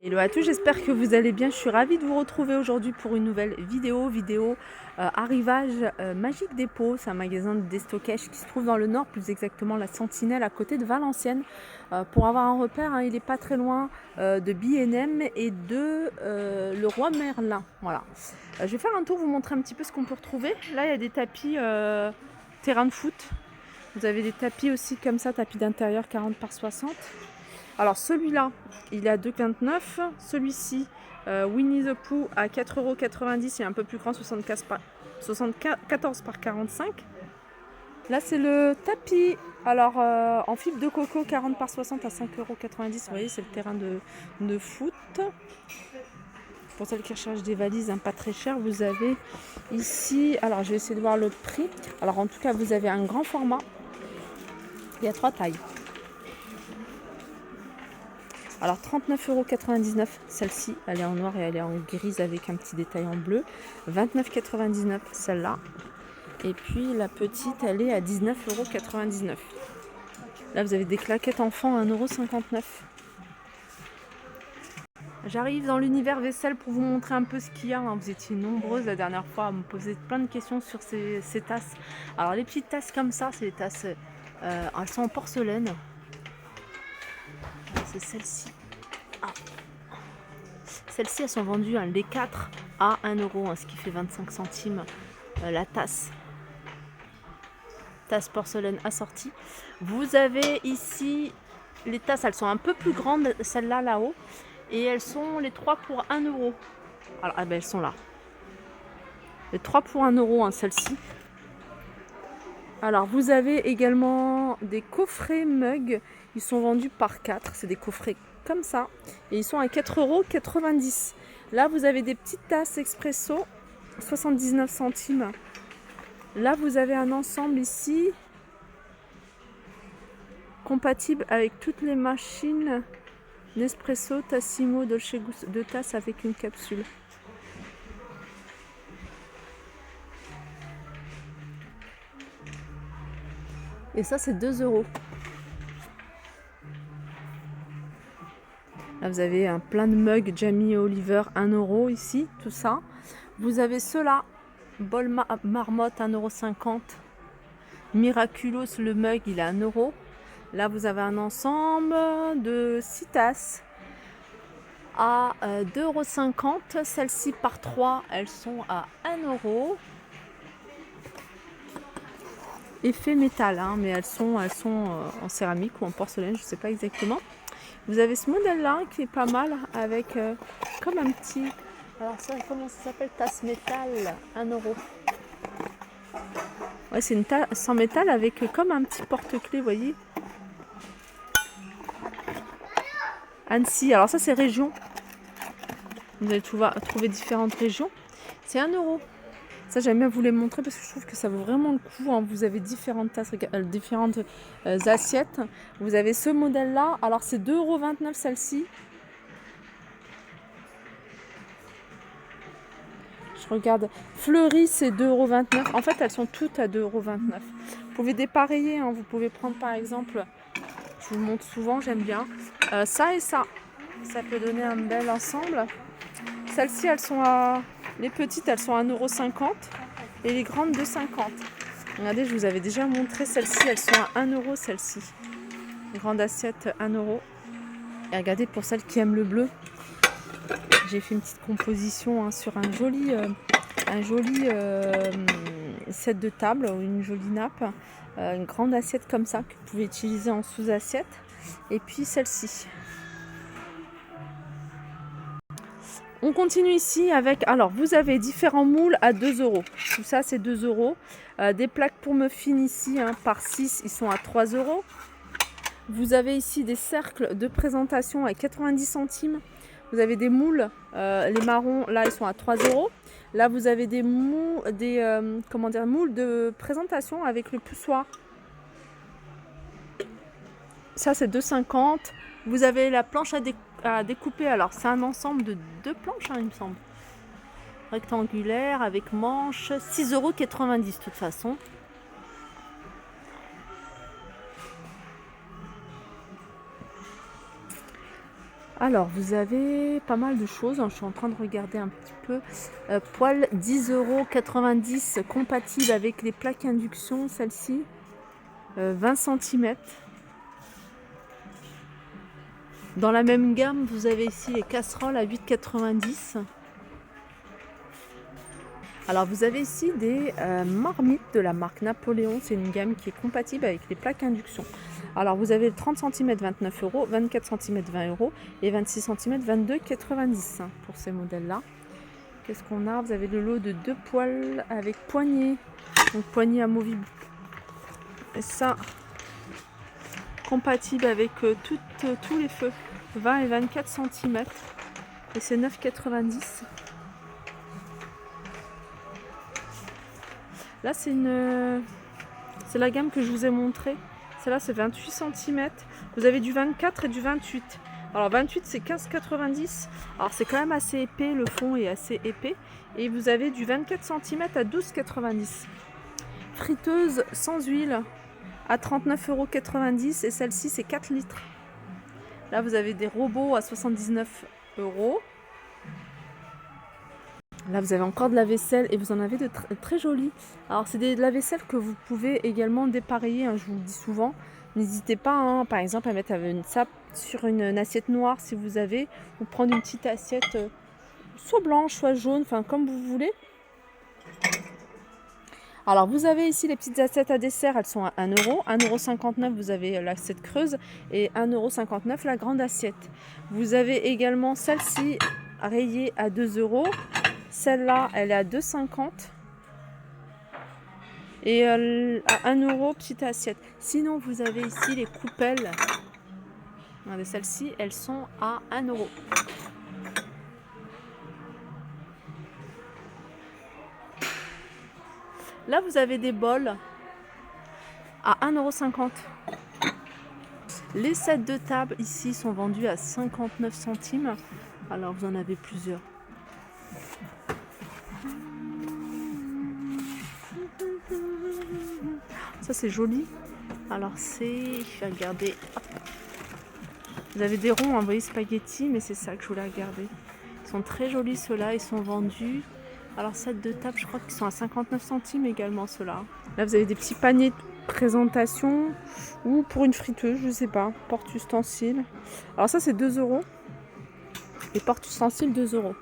Hello à tous, j'espère que vous allez bien. Je suis ravie de vous retrouver aujourd'hui pour une nouvelle vidéo arrivage Magique Dépôt. C'est un magasin de déstockage qui se trouve dans le nord, plus exactement la Sentinelle à côté de Valenciennes. Pour avoir un repère, hein, il n'est pas très loin de B&M et de le Roi Merlin. Voilà. Je vais faire un tour, vous montrer un petit peu ce qu'on peut retrouver. Là, il y a des tapis terrain de foot. Vous avez des tapis aussi comme ça, tapis d'intérieur 40 par 60. Alors celui-là, il est à 2,29 €. Celui-ci, Winnie the Pooh à 4,90 €. Il est un peu plus grand, 74 par 45. Là, c'est le tapis. Alors, en fibre de coco, 40 par 60 à 5,90 €. Vous voyez, c'est le terrain de foot. Pour celles qui recherchent des valises, hein, pas très cher, vous avez ici... Alors, je vais essayer de voir le prix. Alors, en tout cas, vous avez un grand format. Il y a 3 tailles. Alors 39,99 €, celle-ci, elle est en noir et elle est en grise avec un petit détail en bleu. 29,99 € celle-là. Et puis la petite, elle est à 19,99 €. Là, vous avez des claquettes enfants à 1,59 €. J'arrive dans l'univers vaisselle pour vous montrer un peu ce qu'il y a. Vous étiez nombreuses la dernière fois à me poser plein de questions sur ces tasses. Alors les petites tasses comme ça, c'est les tasses, elles sont en porcelaine. C'est celle-ci. Ah. Celles-ci, elles sont vendues les 4 à 1 €, ce qui fait 25 centimes la tasse. Tasse porcelaine assortie. Vous avez ici les tasses, elles sont un peu plus grandes, celles-là là-haut. Et elles sont les 3 pour 1 €. Alors, elles sont là. Les 3 pour 1 €, hein, celles-ci. Alors, vous avez également des coffrets mugs. Ils sont vendus par 4. C'est des coffrets comme ça. Et ils sont à 4,90 €. Là, vous avez des petites tasses expresso, 79 centimes. Là, vous avez un ensemble ici, compatible avec toutes les machines Nespresso, Tassimo, Dolce Gusto, 2 tasses avec une capsule. Et ça, c'est 2 €. Là, vous avez plein de mugs Jamie et Oliver, 1 € ici, tout ça. Vous avez ceux-là, bol marmotte, 1,50 €. Miraculous, le mug, il est à 1 €. Là, vous avez un ensemble de 6 tasses à 2,50 €. Celles-ci par 3, elles sont à 1 €. Effet métal, hein, mais elles sont en céramique ou en porcelaine, je ne sais pas exactement. Vous avez ce modèle-là qui est pas mal avec comme un petit... Alors ça, comment ça s'appelle? Tasse métal, 1 €. Ouais, c'est une tasse en métal avec comme un petit porte-clés, vous voyez. Annecy, alors ça c'est région. Vous allez trouver différentes régions. C'est 1 €. Ça, j'aime bien vous les montrer parce que je trouve que ça vaut vraiment le coup, hein. Vous avez différentes tasses, différentes assiettes. Vous avez ce modèle-là. Alors, c'est 2,29 € celle-ci. Je regarde. Fleury, c'est 2,29 €. En fait, elles sont toutes à 2,29 €. Vous pouvez dépareiller, hein. Vous pouvez prendre, par exemple, je vous le montre souvent, j'aime bien, ça et ça. Ça peut donner un bel ensemble. Celles-ci, elles sont à... Les petites, elles sont à 1,50 € et les grandes 2,50 €. Regardez, je vous avais déjà montré celles-ci, elles sont à 1 € celles-ci. Grande assiette, 1 €. Et regardez, pour celles qui aiment le bleu, j'ai fait une petite composition, hein, sur un joli set de table ou une jolie nappe. Une grande assiette comme ça que vous pouvez utiliser en sous-assiette. Et puis celle-ci. On continue ici avec, alors vous avez différents moules à 2 €. Tout ça c'est 2 €. Des plaques pour muffins ici, hein, par 6, ils sont à 3 €. Vous avez ici des cercles de présentation à 90 centimes. Vous avez des moules, les marrons, là ils sont à 3 €. Là vous avez des moules de présentation avec le poussoir. Ça c'est 2,50 €. Vous avez la planche à découper. Alors c'est un ensemble de 2 planches, hein, il me semble. Rectangulaire avec manche. 6,90 € de toute façon. Alors, vous avez pas mal de choses, hein. Je suis en train de regarder un petit peu. Poêle 10,90 € compatible avec les plaques induction, celle-ci. 20 cm. Dans la même gamme, vous avez ici les casseroles à 8,90 €. Alors, vous avez ici des marmites de la marque Napoléon. C'est une gamme qui est compatible avec les plaques induction. Alors, vous avez 30 cm 29 €, 24 cm 20 € et 26 cm 22,90 € pour ces modèles-là. Qu'est-ce qu'on a? Vous avez le lot de 2 poêles avec poignée, donc poignée amovible. Et ça, compatible avec tous les feux, 20 et 24 cm. Et c'est 9,90 €. Là, c'est la gamme que je vous ai montrée. Celle-là, c'est 28 cm. Vous avez du 24 et du 28. Alors, 28, c'est 15,90 €. Alors, c'est quand même assez épais. Le fond est assez épais. Et vous avez du 24 cm à 12,90 €. Friteuse sans huile à 39,90 € et celle-ci c'est 4 litres. Là vous avez des robots à 79 €. Là vous avez encore de la vaisselle et vous en avez de très jolies. Alors c'est de la vaisselle que vous pouvez également dépareiller, hein, je vous le dis souvent. N'hésitez pas, hein, par exemple à mettre une sape sur une assiette noire si vous avez, ou prendre une petite assiette soit blanche soit jaune, enfin comme vous voulez. Alors vous avez ici les petites assiettes à dessert, elles sont à 1 €. 1,59 € vous avez l'assiette creuse et 1,59 € la grande assiette. Vous avez également celle-ci rayée à 2 €. Celle-là, elle est à 2,50 € et à 1 € petite assiette. Sinon vous avez ici les coupelles. Regardez, celles-ci, elles sont à 1 €. Là, vous avez des bols à 1,50 €. Les sets de table ici sont vendus à 59 centimes. Alors, vous en avez plusieurs. Ça, c'est joli. Alors, c'est... Regardez. Vous avez des ronds, hein, vous voyez, spaghetti, mais c'est ça que je voulais regarder. Ils sont très jolis, ceux-là. Ils sont vendus... Alors, set de table, je crois qu'ils sont à 59 centimes également, ceux-là. Là, vous avez des petits paniers de présentation ou pour une friteuse, je sais pas. Porte-ustensiles. Alors, ça, c'est 2 €. Et porte-ustensiles, 2 €.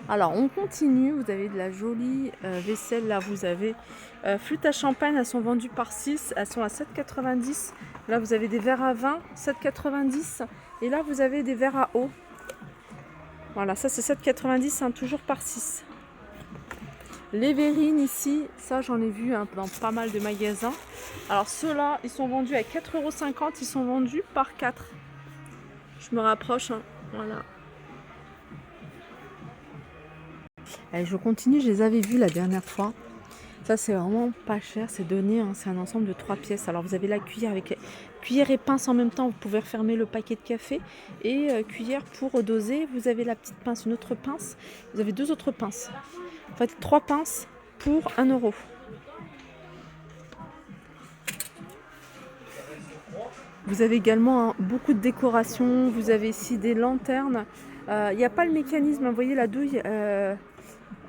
Alors, on continue. Vous avez de la jolie vaisselle. Là, vous avez flûte à champagne. Elles sont vendues par 6. Elles sont à 7,90 €. Là, vous avez des verres à vin, 7,90 €. Et là, vous avez des verres à eau. Voilà, ça c'est 7,90 €, hein, toujours par 6. Les verrines ici, ça j'en ai vu, hein, dans pas mal de magasins. Alors ceux-là, ils sont vendus à 4,50 €, ils sont vendus par 4. Je me rapproche, hein, voilà. Et je continue, je les avais vus la dernière fois. Ça c'est vraiment pas cher, c'est donné, hein, c'est un ensemble de 3 pièces. Alors vous avez la cuillère avec cuillère et pince en même temps, vous pouvez refermer le paquet de café. Et cuillère pour doser, vous avez la petite pince, une autre pince. Vous avez 2 autres pinces. En fait 3 pinces pour 1 €. Vous avez également, hein, beaucoup de décorations. Vous avez ici des lanternes. Il n'y a pas le mécanisme, vous voyez la douille,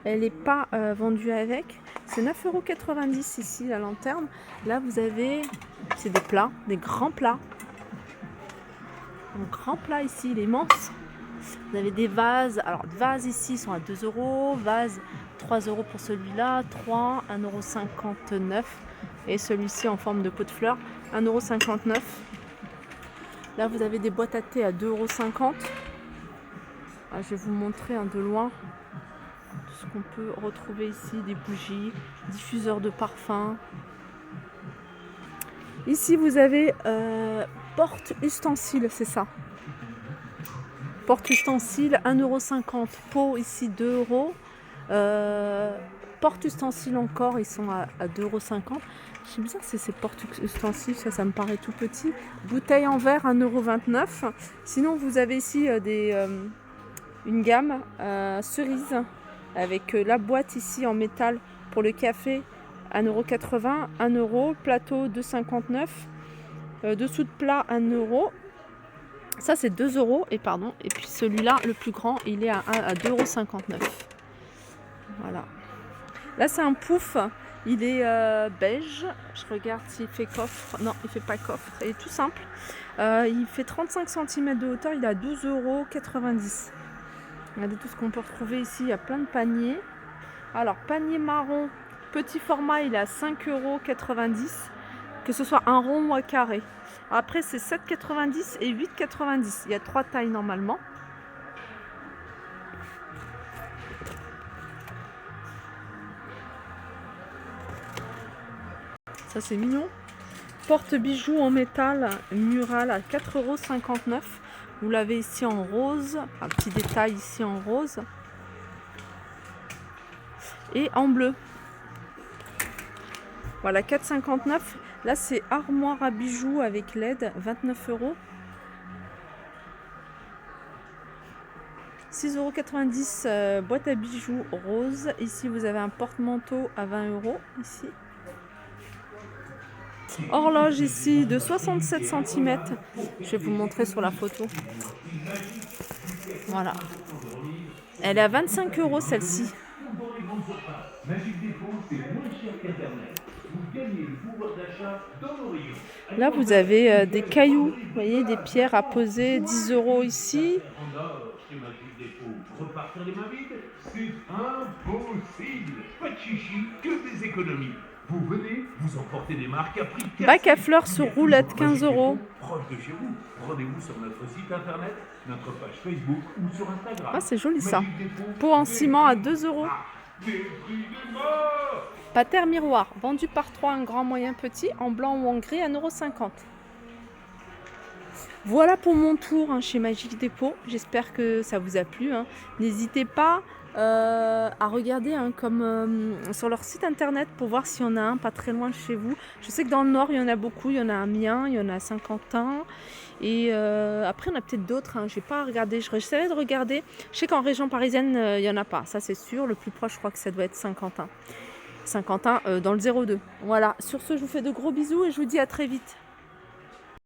elle n'est pas vendue avec. C'est 9,90 € ici la lanterne. Là vous avez, c'est des plats, des grands plats. Un grand plat ici, il est immense. Vous avez des vases. Alors vases ici sont à 2 €. Vases 3 € pour celui-là. 3, 1,59 €. Et celui-ci en forme de pot de fleurs, 1,59 €. Là vous avez des boîtes à thé à 2,50 €. Ah, je vais vous montrer, hein, de loin tout ce qu'on peut retrouver ici, des bougies, diffuseurs de parfum. Ici vous avez porte-ustensiles, c'est ça. Porte-ustensiles, 1,50 €. Pot ici, 2 €. Porte-ustensiles encore, ils sont à 2,50 €. Je sais bien, c'est ces porte-ustensiles, ça me paraît tout petit. Bouteille en verre, 1,29 €. Sinon, vous avez ici une gamme cerise avec la boîte ici en métal pour le café, 1,80 €, 1 €. Plateau, 2,59 €. Dessous de plat, 1 €. Ça, c'est 2 euros. Et pardon. Et puis celui-là, le plus grand, il est à 2,59 €. Voilà. Là, c'est un pouf. Il est beige. Je regarde s'il fait coffre. Non, il fait pas coffre. Il est tout simple. Il fait 35 cm de hauteur. Il est à 12,90 €. Regardez tout ce qu'on peut retrouver ici. Il y a plein de paniers. Alors, panier marron, petit format, il est à 5,90 €. Que ce soit un rond ou un carré. Après, c'est 7,90 € et 8,90 €. Il y a 3 tailles normalement. Ça, c'est mignon. Porte-bijoux en métal mural à 4,59 €. Vous l'avez ici en rose. Un petit détail ici en rose. Et en bleu. Voilà, 4,59 €. Là, c'est armoire à bijoux avec LED, 29 €. 6,90 €, boîte à bijoux rose. Ici, vous avez un porte-manteau à 20 € ici. Horloge ici de 67 cm. Je vais vous montrer sur la photo. Voilà. Elle est à 25 € celle-ci. Là, vous avez des cailloux, vous voyez, des pierres à poser, 10 € ici. Repartir les mains vides, c'est impossible. Pas de chichi, que des économies. Vous venez, vous emportez des marques à prix cassé. Bac à fleurs sur roulette, 15 €. Proche de chez vous. Rendez-vous sur notre site internet, notre page Facebook ou sur Instagram. Ah, c'est joli ça. Pot en ciment à 2 €. Des prix de mort. Pater miroir, vendu par 3, un grand, moyen, petit, en blanc ou en gris, 1,50 €. Voilà pour mon tour chez Magic Dépôt. J'espère que ça vous a plu. N'hésitez pas à regarder comme sur leur site internet pour voir s'il y en a un pas très loin de chez vous. Je sais que dans le nord, il y en a beaucoup. Il y en a à Amiens, il y en a à Saint-Quentin. Et après, il y en a peut-être d'autres. Je n'ai pas regardé. J'essaierai de regarder. Je sais qu'en région parisienne, il n'y en a pas. Ça, c'est sûr. Le plus proche, je crois que ça doit être Saint-Quentin. Saint-Quentin dans le 02. Voilà. Sur ce, je vous fais de gros bisous et je vous dis à très vite.